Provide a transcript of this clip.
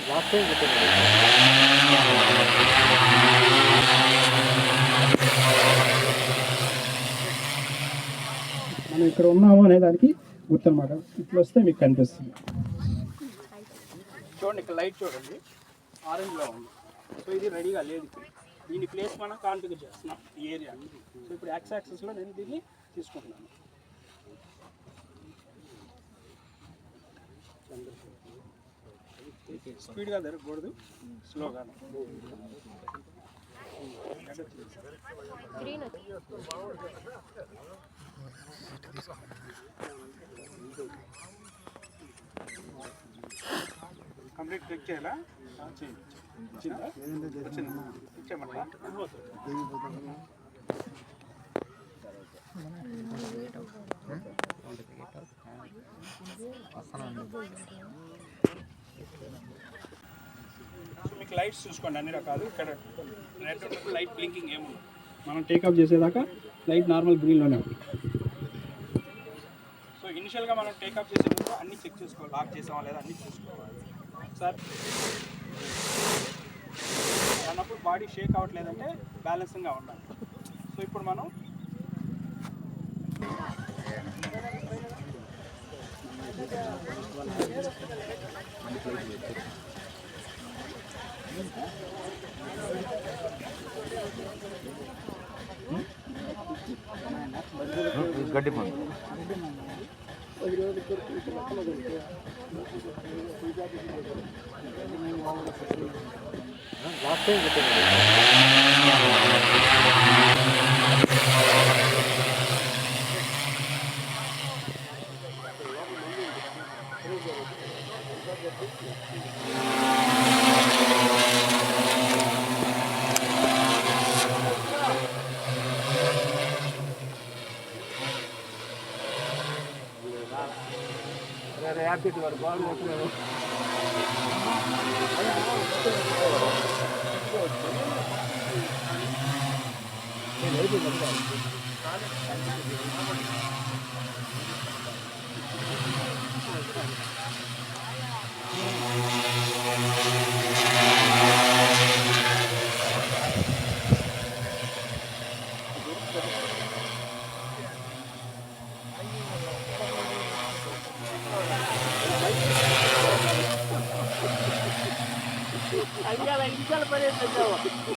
Last time మనం ఇక్కడ ఉన్నాము అనే దానికి గుర్తు అనమాట. ఇట్లా వస్తే మీకు కనిపిస్తుంది. చూడండి, ఇక్కడ లైట్ చూడండి, ఆరెంజ్లో ఉంది. సో ఇది రెడీగా లేదు. ఇప్పుడు దీని ప్లేస్ మనం కాన్ఫిగర్ చేస్తున్నాం ఈ ఏరియా. సో ఇప్పుడు ఎక్స్ యాక్సెస్లో నేను దీన్ని తీసుకుంటున్నాను. స్పీడ్గా జరగకూడదు, స్లోగా. కంప్లీట్ క్లిక్ చేయాలా? ఇచ్చేయమంటారా? మీకు లైట్స్ చూసుకోండి, అన్ని రకాలు. ఇక్కడ రెడ్ లైట్ బ్లింకింగ్ ఏముంది. మనం టేకప్ చేసేదాకా లైట్ నార్మల్ గ్రీన్లోనే ఉంది. సో ఇనిషియల్గా మనం టేకప్ చేసేటప్పుడు అన్నీ చెక్ చేసుకోవాలి, లాక్ చేసామా లేదా అన్నీ చూసుకోవాలి. సార్ అన్నప్పుడు బాడీ షేక్ అవ్వట్లేదంటే బ్యాలెన్సింగ్గా ఉండాలి. సో ఇప్పుడు మనం గడ్డి పండు లాస్ట్ టైం హ్యాపీ వారు బాగుంది. Ahí ya la inicial parece